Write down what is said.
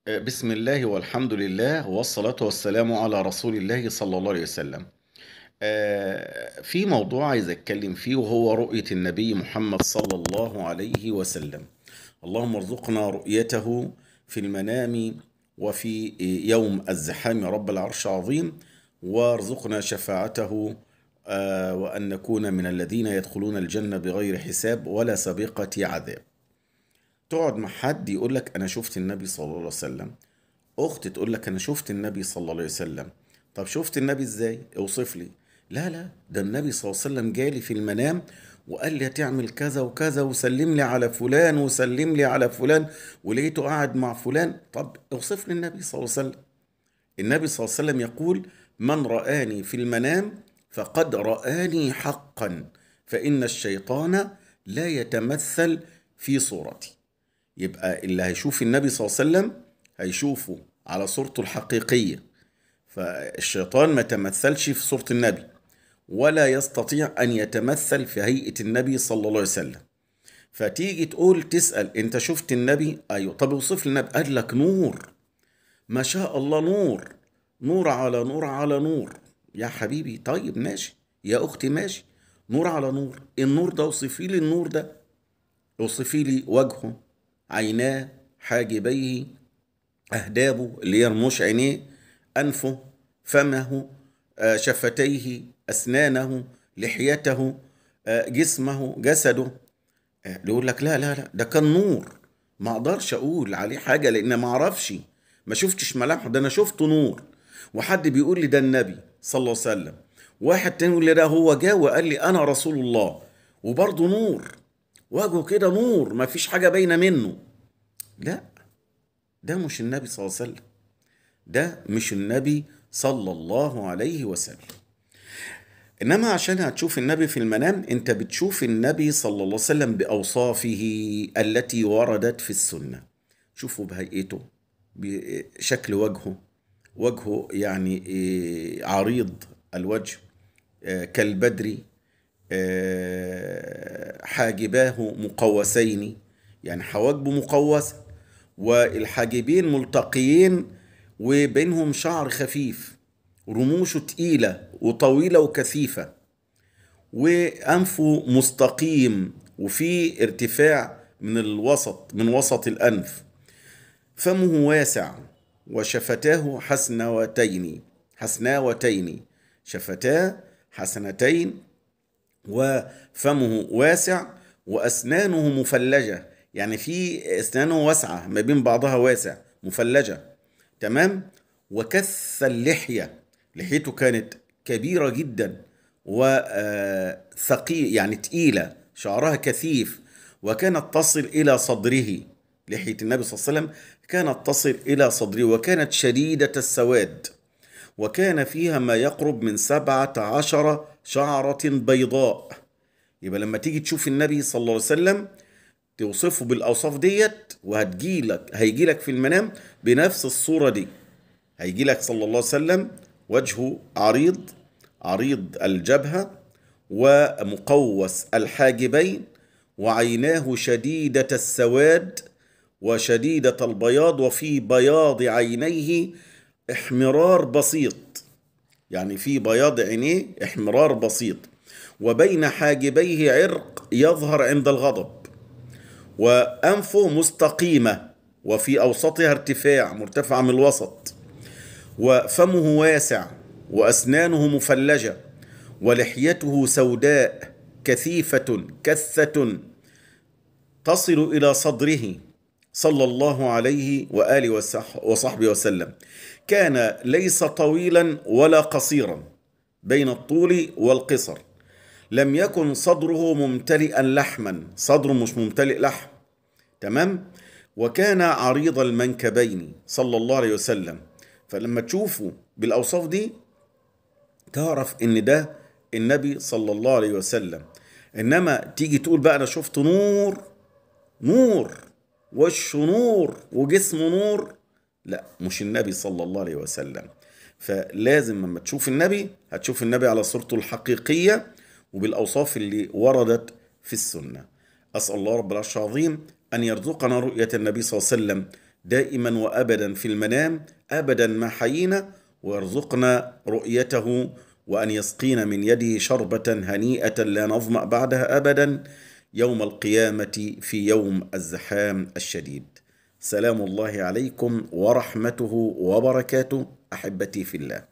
بسم الله والحمد لله والصلاة والسلام على رسول الله صلى الله عليه وسلم. في موضوع عايز أتكلم فيه وهو رؤية النبي محمد صلى الله عليه وسلم. اللهم ارزقنا رؤيته في المنام وفي يوم الزحام رب العرش العظيم، وارزقنا شفاعته، وأن نكون من الذين يدخلون الجنة بغير حساب ولا سابقة عذاب. تقعد مع حد يقول لك انا شفت النبي صلى الله عليه وسلم، اخت تقول لك انا شفت النبي صلى الله عليه وسلم. طب شفت النبي ازاي؟ اوصف لي. لا لا، ده النبي صلى الله عليه وسلم جالي في المنام وقال لي هتعمل كذا وكذا وسلم لي على فلان وسلم لي على فلان ولقيته قاعد مع فلان. طب اوصف لي النبي صلى الله عليه وسلم. النبي صلى الله عليه وسلم يقول: من رآني في المنام فقد رآني حقا، فإن الشيطان لا يتمثل في صورتي. يبقى اللي هيشوف النبي صلى الله عليه وسلم هيشوفه على صورته الحقيقية، فالشيطان ما تمثلش في صورة النبي ولا يستطيع أن يتمثل في هيئة النبي صلى الله عليه وسلم. فتيجي تقول تسأل أنت شفت النبي؟ أيوه. طب اوصف لي النبي. قال لك نور، ما شاء الله، نور، نور على نور على نور. يا حبيبي طيب ماشي، يا أختي ماشي، نور على نور. النور ده اوصفي لي النور ده. اوصفي لي وجهه، عيناه، حاجبيه، أهدابه اللي هي رموش عينيه، أنفه، فمه، شفتيه، أسنانه، لحيته، جسمه، جسده. يقول لك لا لا لا، ده كان نور، ما اقدرش اقول عليه حاجة لان ما اعرفش، ما شفتش ملامحه، ده انا شفته نور. وحد بيقول لي ده النبي صلى الله عليه وسلم، واحد تاني يقول لي ده هو جه وقال لي انا رسول الله، وبرضه نور، وجهه كده نور، ما فيش حاجة باينة منه. لا، ده مش النبي صلى الله عليه وسلم، ده مش النبي صلى الله عليه وسلم. انما عشان هتشوف النبي في المنام، انت بتشوف النبي صلى الله عليه وسلم باوصافه التي وردت في السنه. شوفه بهيئته، بشكل وجهه، وجهه يعني عريض الوجه، كالبدر، حاجباه مقوسين، يعني حواجبه مقوسه والحاجبين ملتقيين وبينهم شعر خفيف، رموشه تقيلة وطويلة وكثيفة، وأنفه مستقيم وفي ارتفاع من الوسط، من وسط الأنف. فمه واسع وشفتاه حسناوتين، شفتاه حسنتين، وفمه واسع وأسنانه مفلجة، يعني في أسنانه واسعة ما بين بعضها، واسع مفلجة، تمام. وكث اللحية، لحيته كانت كبيرة جدا وثقيل، يعني تقيلة، شعرها كثيف، وكانت تصل إلى صدره. لحية النبي صلى الله عليه وسلم كانت تصل إلى صدره، وكانت شديدة السواد، وكان فيها ما يقرب من 17 شعرة بيضاء. يبقى لما تيجي تشوف النبي صلى الله عليه وسلم توصفه بالأوصاف ديت، هيجيلك في المنام بنفس الصورة دي. هيجيلك صلى الله عليه وسلم وجهه عريض، عريض الجبهة، ومقوس الحاجبين، وعيناه شديدة السواد وشديدة البياض، وفي بياض عينيه احمرار بسيط، يعني في بياض عينيه احمرار بسيط، وبين حاجبيه عرق يظهر عند الغضب، وأنفه مستقيمة وفي أوسطها ارتفاع، مرتفع من الوسط، وفمه واسع وأسنانه مفلجة، ولحيته سوداء كثيفة كثة تصل إلى صدره صلى الله عليه وآله وصحبه وسلم. كان ليس طويلا ولا قصيرا، بين الطول والقصر. لم يكن صدره ممتلئا لحما، صدره مش ممتلئ لحم، تمام. وكان عريض المنكبين صلى الله عليه وسلم. فلما تشوفه بالأوصاف دي تعرف ان ده النبي صلى الله عليه وسلم. انما تيجي تقول بقى انا شفت نور، نور، وشه نور وجسمه نور، لا، مش النبي صلى الله عليه وسلم. فلازم لما تشوف النبي هتشوف النبي على صورته الحقيقية وبالأوصاف اللي وردت في السنة. أسأل الله رب العرش العظيم أن يرزقنا رؤية النبي صلى الله عليه وسلم دائما وأبدا في المنام أبدا ما حيينا، ويرزقنا رؤيته، وأن يسقينا من يده شربة هنيئة لا نظمأ بعدها أبدا يوم القيامة في يوم الزحام الشديد. سلام الله عليكم ورحمته وبركاته أحبتي في الله.